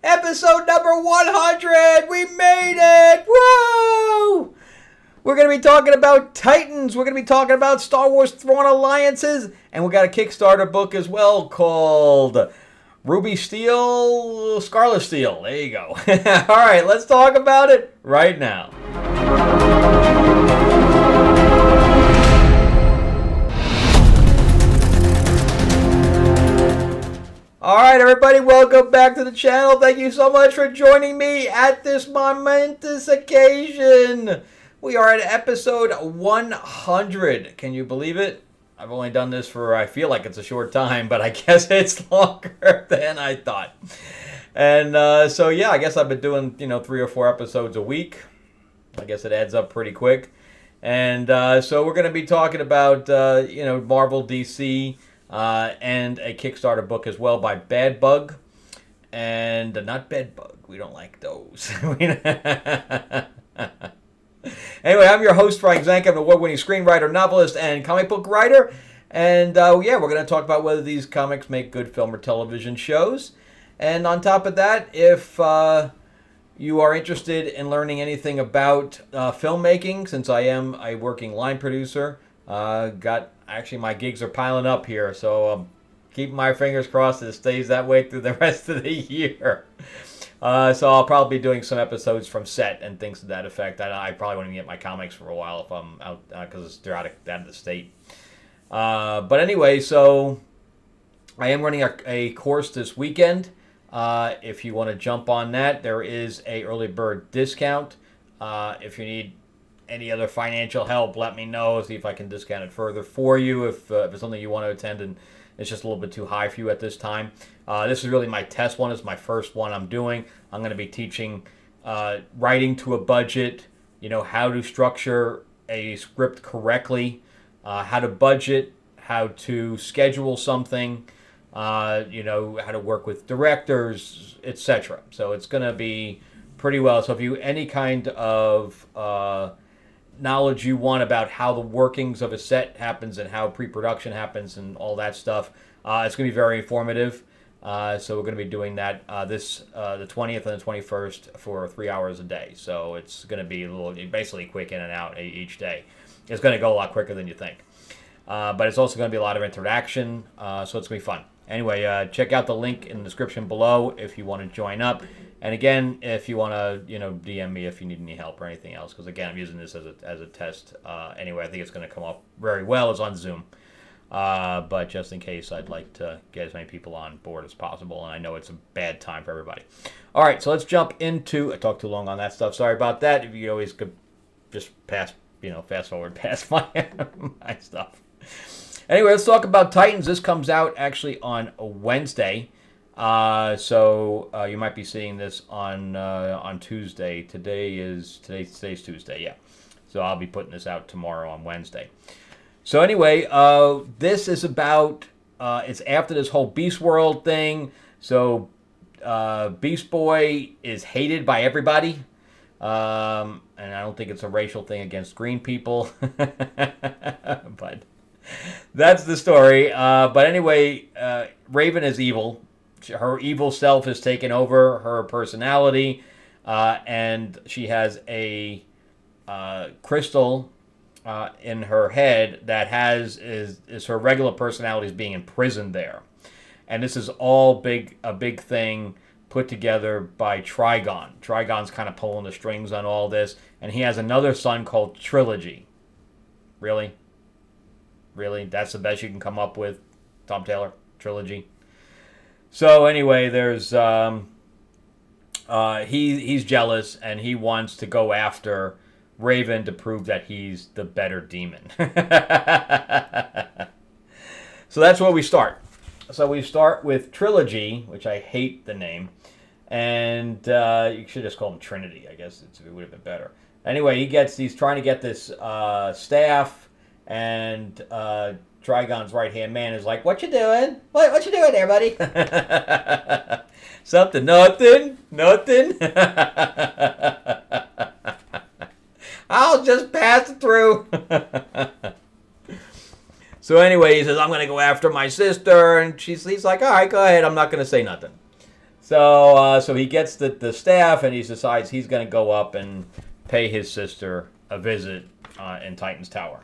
Episode number 100! We made it! Woo! We're going to be talking about Titans. We're going to be talking about Star Wars Thrawn Alliances. And we got a Kickstarter book as well called Ruby Steel, Scarlet Steel. There you go. All right, let's talk about it right now. Alright everybody, welcome back to the channel. Thank you so much for joining me at this momentous occasion. We are at episode 100. Can you believe it? I've only done this for, I feel like it's a short time, but I guess it's longer than I thought. And so yeah, I guess I've been doing, 3 or 4 episodes a week. I guess it adds up pretty quick. And so we're going to be talking about, Marvel, DC, and a Kickstarter book as well by Bad Bug. And not Bed Bug. We don't like those. Anyway, I'm your host, Frank Zanca. I'm an award-winning screenwriter, novelist, and comic book writer. And we're going to talk about whether these comics make good film or television shows. And on top of that, if you are interested in learning anything about filmmaking, since I am a working line producer, actually my gigs are piling up here, so I'm keeping my fingers crossed that it stays that way through the rest of the year. So I'll probably be doing some episodes from set and things to that effect. I probably won't even get my comics for a while if I'm out, because they're out of the state. But anyway, so I am running a course this weekend. If you want to jump on that, there is a early bird discount. If you need any other financial help, let me know. See if I can discount it further for you if it's something you want to attend and it's just a little bit too high for you at this time. This is really my test one. It's my first one I'm doing. I'm going to be teaching writing to a budget, how to structure a script correctly, how to budget, how to schedule something, how to work with directors, etc. So it's going to be pretty well. So if you any kind of knowledge you want about how the workings of a set happens and how pre-production happens and all that stuff, it's going to be very informative. So we're going to be doing that the 20th and the 21st for 3 hours a day. So it's going to be basically quick in and out each day. It's going to go a lot quicker than you think. But it's also going to be a lot of interaction, so it's going to be fun. Anyway, check out the link in the description below if you want to join up. And again, if you want to, DM me if you need any help or anything else, because again, I'm using this as a test. Anyway, I think it's going to come off very well. It's on Zoom, but just in case, I'd like to get as many people on board as possible, and I know it's a bad time for everybody. All right, so let's jump into. I talked too long on that stuff. Sorry about that. If you always could just fast forward past my my stuff. Anyway, let's talk about Titans. This comes out actually on Wednesday. So you might be seeing this on Tuesday. Today's Tuesday, yeah. So I'll be putting this out tomorrow on Wednesday. So anyway, this is about it's after this whole Beast World thing. So Beast Boy is hated by everybody. And I don't think it's a racial thing against green people. But that's the story. But anyway, Raven is evil. Her evil self has taken over her personality, and she has a crystal in her head that is her regular personality is being imprisoned there. And this is all a big thing put together by Trigon. Trigon's kind of pulling the strings on all this, and he has another son called Trilogy. Really? That's the best you can come up with, Tom Taylor? Trilogy? So anyway, there's he's jealous and he wants to go after Raven to prove that he's the better demon. So that's where we start. So we start with Trilogy, which I hate the name, and you should just call him Trinity. I guess it would have been better. Anyway, he's trying to get this staff, and Trigon's right-hand man is like, "What you doing? What you doing there, buddy?" Something, nothing. I'll just pass it through. So anyway, he says, "I'm going to go after my sister," and he's like, "All right, go ahead. I'm not going to say nothing." So he gets the staff, and he decides he's going to go up and pay his sister a visit in Titan's Tower.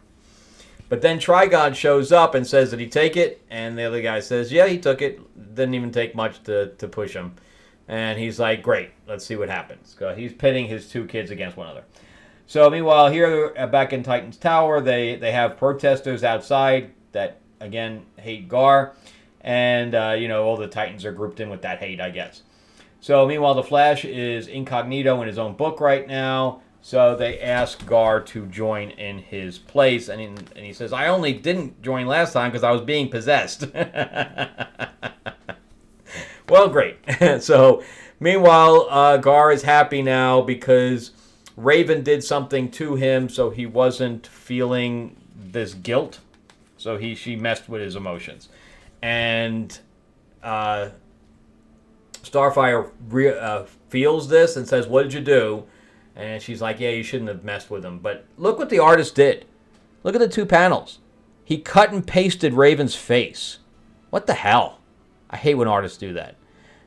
But then Trigon shows up and says, did he take it? And the other guy says, yeah, he took it. Didn't even take much to push him. And he's like, great, let's see what happens. He's pitting his two kids against one another. So meanwhile, here back in Titan's Tower, they have protesters outside that, again, hate Gar. And, all the Titans are grouped in with that hate, I guess. So meanwhile, the Flash is incognito in his own book right now. So they ask Gar to join in his place. And he says, I only didn't join last time because I was being possessed. Well, great. So meanwhile, Gar is happy now because Raven did something to him, so he wasn't feeling this guilt. So she messed with his emotions. And Starfire feels this and says, what did you do? And she's like, yeah, you shouldn't have messed with him. But look what the artist did. Look at the two panels. He cut and pasted Raven's face. What the hell? I hate when artists do that.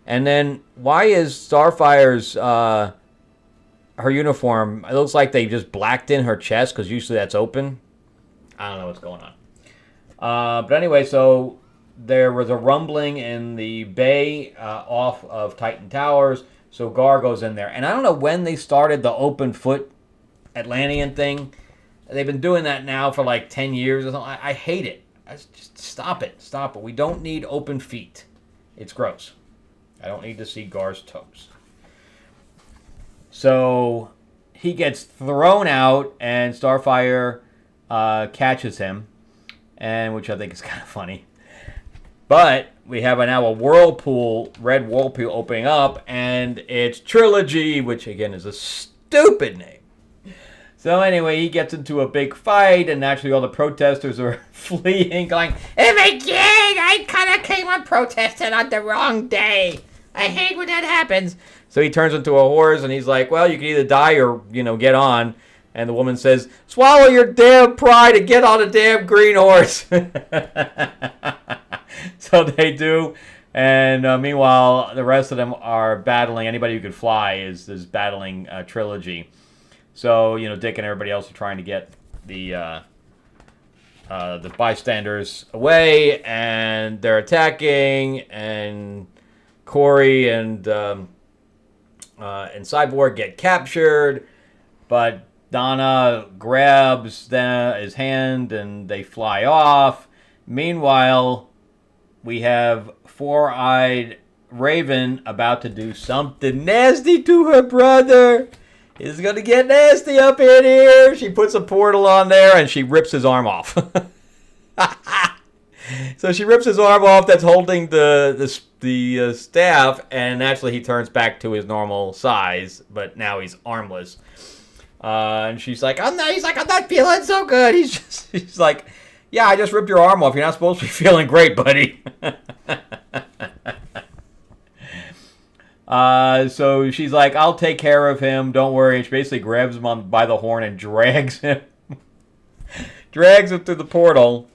And then why is Starfire's her uniform, it looks like they just blacked in her chest because usually that's open. I don't know what's going on. But anyway, so there was a rumbling in the bay off of Titan Towers. So Gar goes in there. And I don't know when they started the open foot Atlantean thing. They've been doing that now for like 10 years or something. I hate it. Just stop it. Stop it. We don't need open feet. It's gross. I don't need to see Gar's toes. So he gets thrown out and Starfire catches him, and which I think is kind of funny. But we have now a whirlpool, red whirlpool opening up, and it's Trilogy, which again is a stupid name. So anyway, he gets into a big fight, and naturally all the protesters are fleeing, going, "Oh my God, I kind of came on protesting on the wrong day. I hate when that happens." So he turns into a horse, and he's like, well, you can either die or, get on. And the woman says, swallow your damn pride and get on a damn green horse. So they do. And meanwhile, the rest of them are battling. Anybody who could fly is battling Trilogy. So, Dick and everybody else are trying to get the bystanders away. And they're attacking. And Corey and Cyborg get captured. But Donna grabs his hand and they fly off. Meanwhile, we have Four-Eyed Raven about to do something nasty to her brother. It's going to get nasty up in here. She puts a portal on there and she rips his arm off. So she rips his arm off that's holding the staff, and naturally he turns back to his normal size, but now he's armless. And she's like, I'm not feeling so good. He's like, yeah, I just ripped your arm off. You're not supposed to be feeling great, buddy. So she's like, I'll take care of him. Don't worry. And she basically grabs him by the horn and drags him through the portal,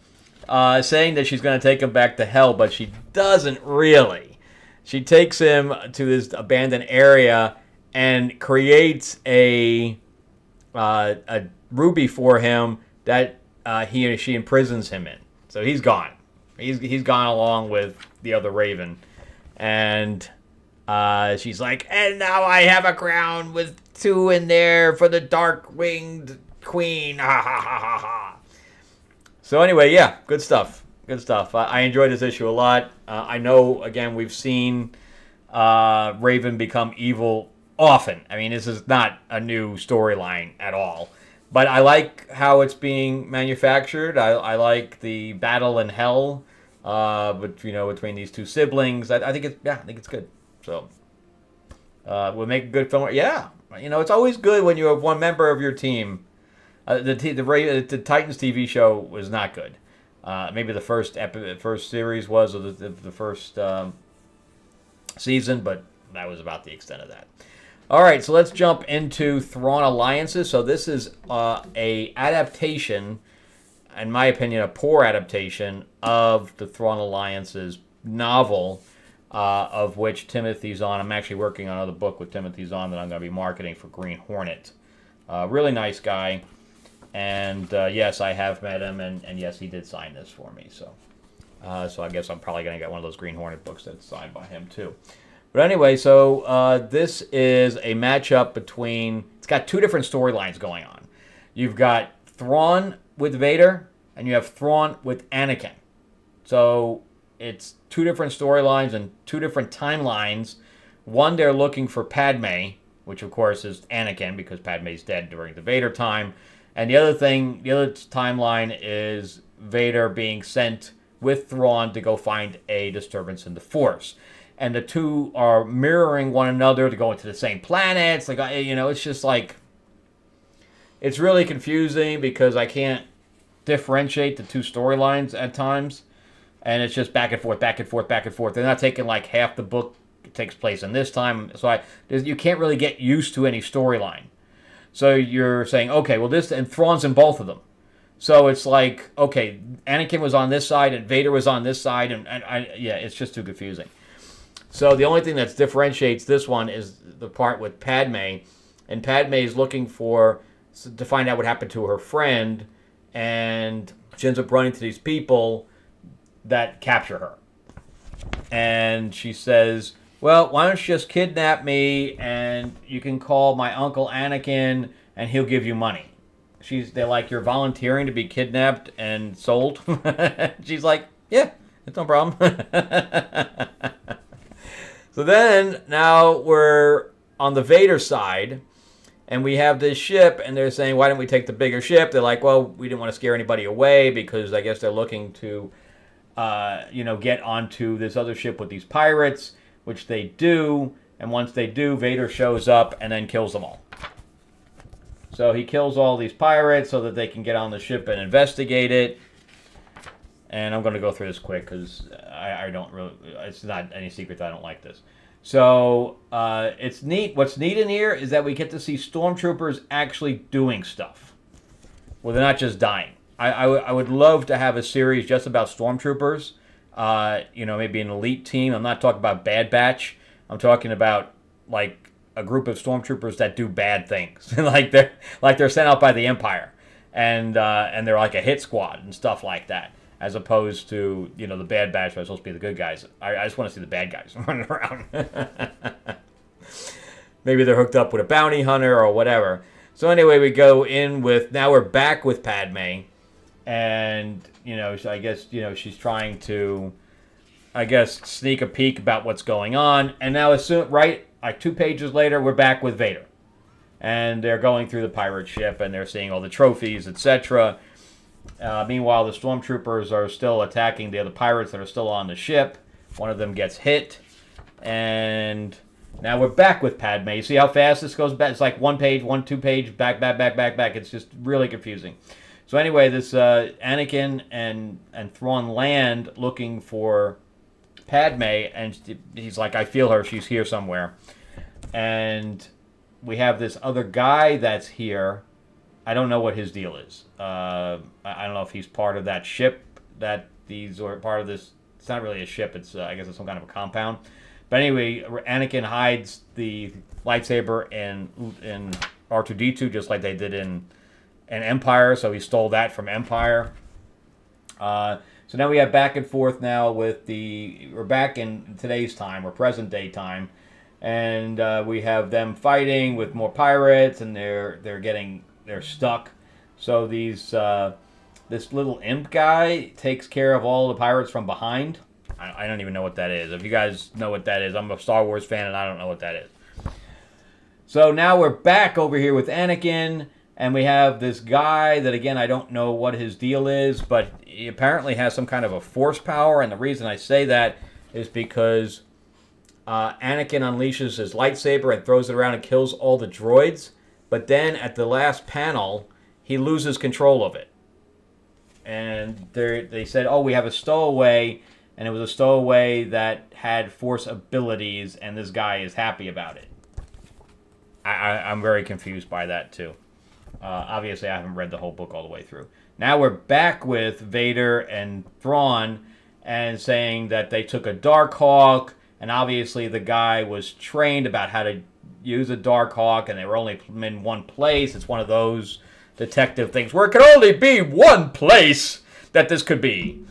saying that she's going to take him back to hell, but she doesn't really. She takes him to this abandoned area and creates a ruby for him that she imprisons him in. So he's gone. He's gone along with the other Raven. And she's like, and now I have a crown with two in there for the dark-winged queen. Ha ha ha ha ha. So anyway, yeah, good stuff. Good stuff. I enjoyed this issue a lot. I know, again, we've seen Raven become evil often. I mean, this is not a new storyline at all. But I like how it's being manufactured. I like the battle in hell, between these two siblings. I think it's good. So we'll make a good film. Yeah, it's always good when you have one member of your team. The Titans TV show was not good. Maybe the first series was, or the first season, but that was about the extent of that. All right, so let's jump into Thrawn Alliances. So this is a adaptation, in my opinion, a poor adaptation of the Thrawn Alliances novel, of which Timothy Zahn. I'm actually working on another book with Timothy Zahn that I'm going to be marketing for Green Hornet. Really nice guy. And yes, I have met him, and yes, he did sign this for me. So I guess I'm probably going to get one of those Green Hornet books that's signed by him too. But anyway, so this is a matchup between... It's got two different storylines going on. You've got Thrawn with Vader, and you have Thrawn with Anakin. So it's two different storylines and two different timelines. One, they're looking for Padme, which of course is Anakin because Padme's dead during the Vader time. And the other timeline is Vader being sent with Thrawn to go find a disturbance in the Force. And the two are mirroring one another to go into the same planets. Like, it's just like... It's really confusing because I can't differentiate the two storylines at times. And it's just back and forth, back and forth, back and forth. They're not taking like half the book takes place in this time. So you can't really get used to any storyline. So you're saying, okay, well and Thrawn's in both of them. So it's like, okay, Anakin was on this side and Vader was on this side, and it's just too confusing. So the only thing that differentiates this one is the part with Padme, and Padme is looking to find out what happened to her friend, and she ends up running to these people that capture her. And she says, well, why don't you just kidnap me and you can call my uncle Anakin and he'll give you money. They're like, you're volunteering to be kidnapped and sold? She's like, yeah, it's no problem. So then, now we're on the Vader side, and we have this ship, and they're saying, why don't we take the bigger ship? They're like, well, we didn't want to scare anybody away because I guess they're looking to, get onto this other ship with these pirates, which they do, and once they do, Vader shows up and then kills them all. So he kills all these pirates so that they can get on the ship and investigate it. And I'm going to go through this quick because I don't really... It's not any secret that I don't like this. So it's neat. What's neat in here is that we get to see stormtroopers actually doing stuff. Well, they're not just dying. I would love to have a series just about stormtroopers. Maybe an elite team. I'm not talking about Bad Batch. I'm talking about like a group of stormtroopers that do bad things, like they're sent out by the Empire, and they're like a hit squad and stuff like that, as opposed to the Bad Batch are supposed to be the good guys. I just want to see the bad guys running around. Maybe they're hooked up with a bounty hunter or whatever. So anyway, we go in with... Now we're back with Padme. And, I guess, she's trying to, sneak a peek about what's going on. And now, like 2 pages later, we're back with Vader. And they're going through the pirate ship, and they're seeing all the trophies, etc. Meanwhile, the stormtroopers are still attacking the other pirates that are still on the ship. One of them gets hit. And now we're back with Padme. You see how fast this goes back? It's like 1 page, 2 page, back. It's just really confusing. So anyway, this Anakin and Thrawn land looking for Padme, and he's like, I feel her, she's here somewhere. And we have this other guy that's here. I don't know what his deal is. I don't know if he's part of that ship or part of this. It's not really a ship. It's I guess it's some kind of a compound. But anyway, Anakin hides the lightsaber in R2-D2 just like they did in Empire. So he stole that from Empire. So now we have back and forth now with we're back in today's time, or present day time. And we have them fighting with more pirates, and they're stuck. So this little imp guy takes care of all the pirates from behind. I don't even know what that is. If you guys know what that is, I'm a Star Wars fan, and I don't know what that is. So now we're back over here with Anakin, and we have this guy that, again, I don't know what his deal is, but he apparently has some kind of a force power, and the reason I say that is because Anakin unleashes his lightsaber and throws it around and kills all the droids, but then at the last panel, he loses control of it. And they said, oh, we have a stowaway, and it was a stowaway that had force abilities, and this guy is happy about it. I'm very confused by that, too. Obviously, I haven't read the whole book all the way through. Now we're back with Vader and Thrawn, and saying that they took a Dark Hawk, And obviously the guy was trained about how to use a Darkhawk, and they were only in one place. It's one of those detective things where it can only be one place that this could be.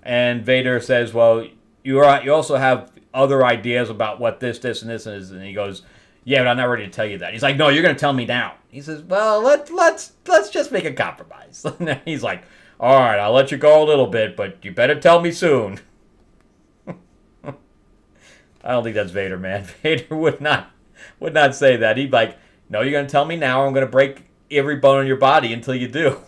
And Vader says, well, you also have other ideas about what this, and this is. And he goes, yeah, but I'm not ready to tell you that. He's like, no, you're going to tell me now. He says, well, let's just make a compromise. And he's like, all right, I'll let you go a little bit, but you better tell me soon. I don't think that's Vader, man. Vader would not say that. He'd be like, no, you're going to tell me now, or I'm going to break every bone in your body until you do.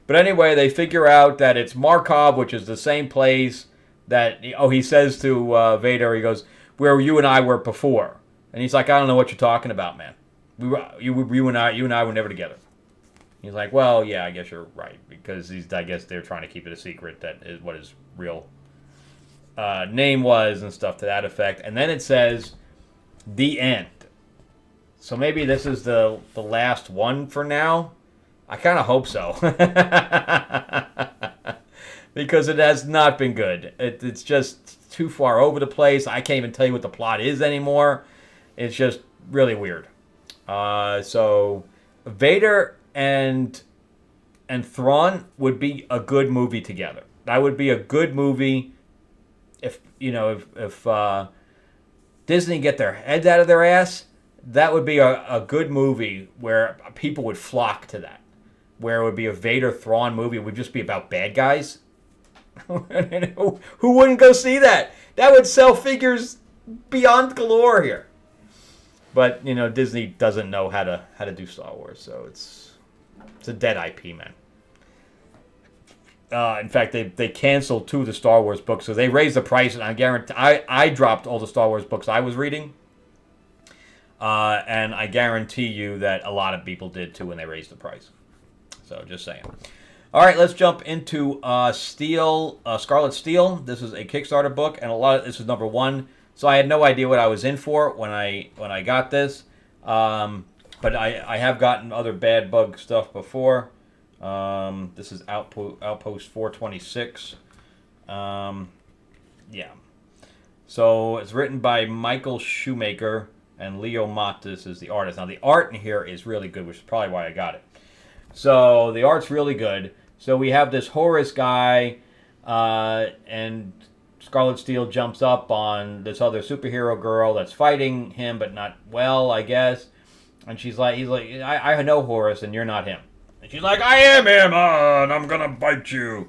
But anyway, they figure out that it's Markov, which is the same place that, he says to Vader, he goes, where you and I were before. And he's like, I don't know what you're talking about, man. You and I were never together. He's like, well, yeah, I guess you're right. Because I guess they're trying to keep it a secret that is what his real name was and stuff to that effect. And then it says, the end. So maybe this is the last one for now. I kind of hope so. Because it has not been good. It's just too far over the place. I can't even tell you what the plot is anymore. It's just really weird. So Vader and Thrawn would be a good movie together. That would be a good movie if Disney get their heads out of their ass. That would be a good movie where people would flock to that. Where it would be a Vader-Thrawn movie. It would just be about bad guys. Who wouldn't go see that? That would sell figures beyond galore here. But, Disney doesn't know how to do Star Wars. So it's a dead IP, man. In fact, they canceled 2 of the Star Wars books. So they raised the price. And I guarantee I dropped all the Star Wars books I was reading. And I guarantee you that a lot of people did too when they raised the price. So just saying. All right, let's jump into Scarlet Steel. This is a Kickstarter book, and this is number 1. So I had no idea what I was in for when I got this. But I have gotten other bad bug stuff before. This is Outpost 426. Yeah. So it's written by Michael Shoemaker, and Leo Matas is the artist. Now the art in here is really good, which is probably why I got it. So the art's really good. So we have this Horus guy, and Scarlet Steel jumps up on this other superhero girl that's fighting him, but not well, I guess. And he's like, I know Horus, and you're not him. And she's like, I am him, and I'm gonna bite you.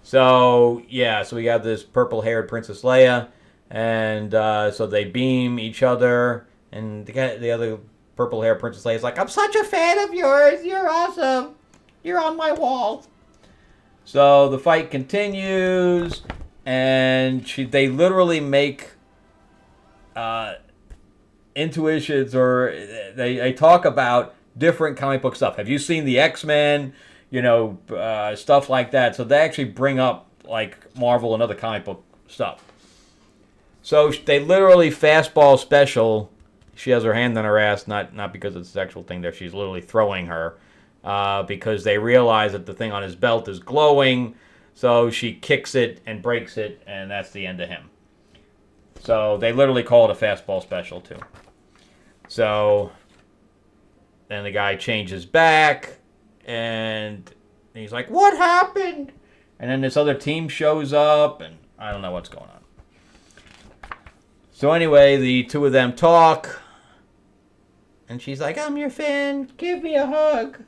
So yeah, so we have this purple-haired Princess Leia, and so they beam each other, and the other purple-haired Princess Leia is like, I'm such a fan of yours. You're awesome. You're on my wall. So the fight continues, and they literally make intuitions, or they talk about different comic book stuff. Have you seen the X-Men? Stuff like that. So they actually bring up like Marvel and other comic book stuff. So they literally fastball special. She has her hand on her ass, not because it's a sexual thing there. She's literally throwing her because they realize that the thing on his belt is glowing. So she kicks it and breaks it, and that's the end of him. So they literally call it a fastball special, too. So then the guy changes back, and he's like, what happened? And then this other team shows up, and I don't know what's going on. So anyway, the two of them talk. And she's like, I'm your fan. Give me a hug.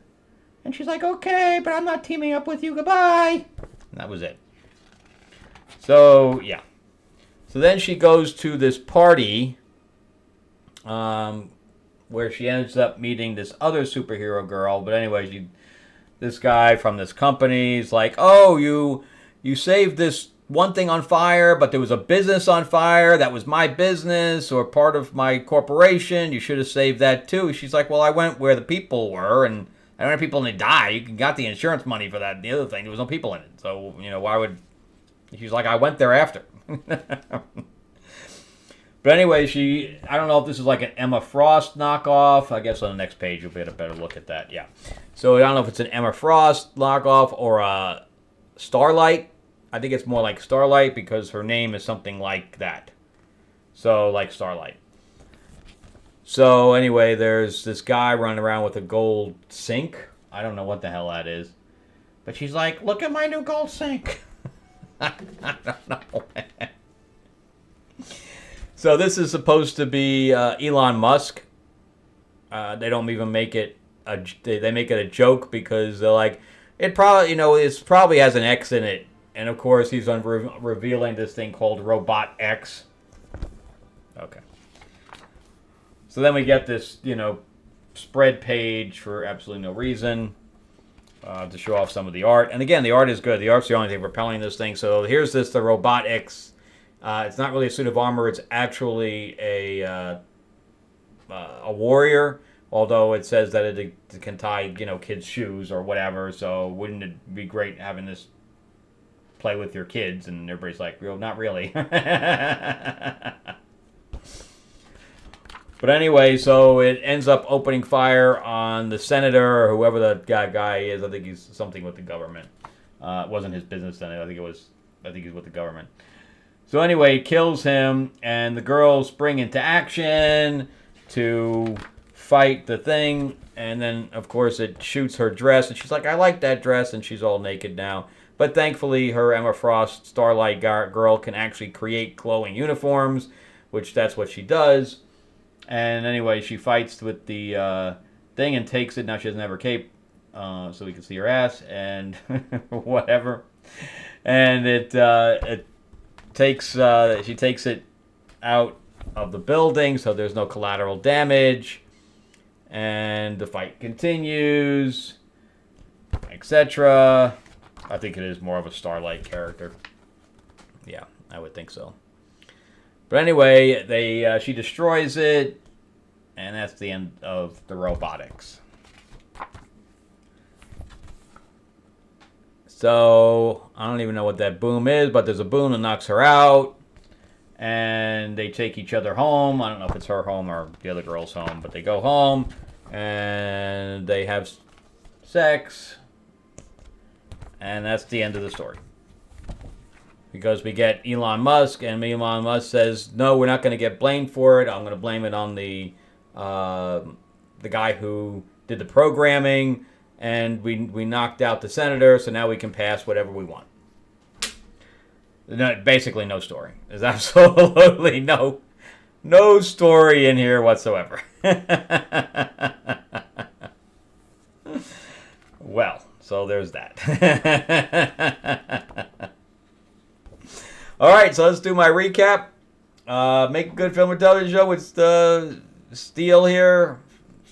And she's like, okay, but I'm not teaming up with you. Goodbye. And that was it. So, yeah. So then she goes to this party where she ends up meeting this other superhero girl. But anyway, this guy from this company is like, oh, you saved this one thing on fire, but there was a business on fire that was my business or part of my corporation. You should have saved that too. She's like, well, I went where the people were, and I don't have people and they die. You got the insurance money for that. The other thing, there was no people in it. So, why would... She's like, I went there after. But anyway, I don't know if this is like an Emma Frost knockoff. I guess on the next page you'll get a better look at that. Yeah. So I don't know if it's an Emma Frost knockoff or a Starlight I think it's more like Starlight because her name is something like that. So, like Starlight. So, anyway, there's this guy running around with a gold sink. I don't know what the hell that is. But she's like, look at my new gold sink. I don't know. So, this is supposed to be Elon Musk. They don't even make it they make it a joke because they're like, it probably, it probably has an X in it. And of course, he's revealing this thing called Robot X. Okay. So then we get this, spread page for absolutely no reason to show off some of the art. And again, the art is good. The art's the only thing propelling this thing. So here's the Robot X. It's not really a suit of armor. It's actually a warrior. Although it says that it can tie, kids' shoes or whatever. So wouldn't it be great having this play with your kids? And everybody's like, well, not really. But anyway, so it ends up opening fire on the senator or whoever the guy is. I think he's something with the government. It wasn't his business then. I think he's with the government. So anyway, it kills him, and the girls spring into action to fight the thing, and then of course it shoots her dress, and she's like, I like that dress, and she's all naked now. But thankfully her Emma Frost Starlight girl can actually create glowing uniforms, which that's what she does. And anyway, she fights with the thing and takes it. Now she doesn't have her cape, so we can see her ass and whatever. And she takes it out of the building, so there's no collateral damage. And the fight continues, etc. I think it is more of a Starlight character. Yeah, I would think so. But anyway, she destroys it, and that's the end of the robotics. So, I don't even know what that boom is, but there's a boom that knocks her out. And they take each other home. I don't know if it's her home or the other girl's home, but they go home and they have sex. And that's the end of the story. Because we get Elon Musk, and Elon Musk says, no, we're not going to get blamed for it. I'm going to blame it on the guy who did the programming, and we knocked out the senator, so now we can pass whatever we want. No, basically no story. There's absolutely no story in here whatsoever. Well, so there's that. All right, so let's do my recap. Make a good film or television show with Steel here.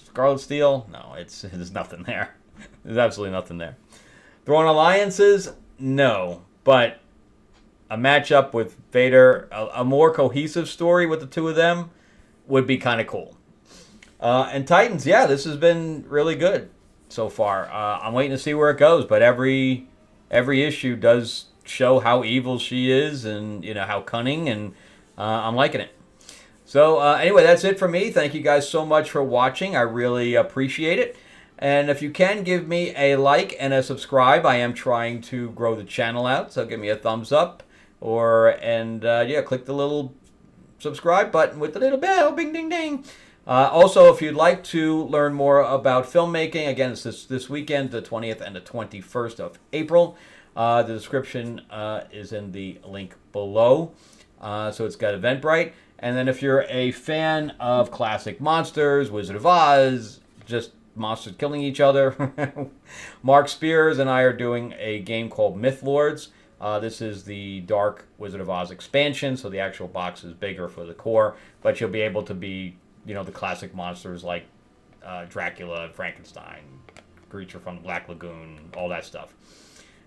Scarlet Steel? No, there's nothing there. There's absolutely nothing there. Thrawn alliances? No, but a matchup with Vader, a more cohesive story with the two of them would be kind of cool. And Titans, yeah, this has been really good so far. I'm waiting to see where it goes, but every issue does show how evil she is and how cunning, and I'm liking it. So anyway, that's it for me. Thank you guys so much for watching. I really appreciate it. And if you can, give me a like and a subscribe. I am trying to grow the channel out, so give me a thumbs up. Click the little subscribe button with the little bell, bing, ding, ding. Also, if you'd like to learn more about filmmaking, again, it's this weekend, the 20th and the 21st of April. The description is in the link below. So it's got Eventbrite. And then if you're a fan of classic monsters, Wizard of Oz, just monsters killing each other, Mark Spears and I are doing a game called Mythlords. This is the Dark Wizard of Oz expansion, so the actual box is bigger for the core, but you'll be able to be, the classic monsters like Dracula, Frankenstein, Creature from the Black Lagoon, all that stuff.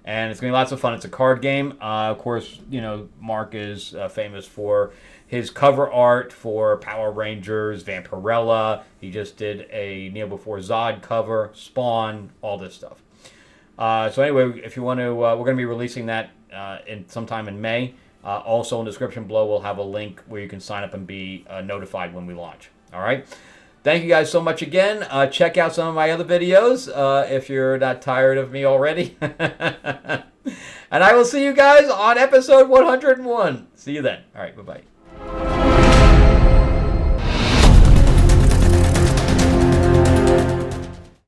And it's going to be lots of fun. It's a card game. Of course, Mark is famous for his cover art for Power Rangers, Vampirella. He just did a Kneel Before Zod cover, Spawn, all this stuff. So anyway, if you want to, we're going to be releasing that sometime in May. Also in the description below, we'll have a link where you can sign up and be notified when we launch. All right. Thank you guys so much again. Check out some of my other videos if you're not tired of me already. And I will see you guys on episode 101. See you then. All right, bye-bye.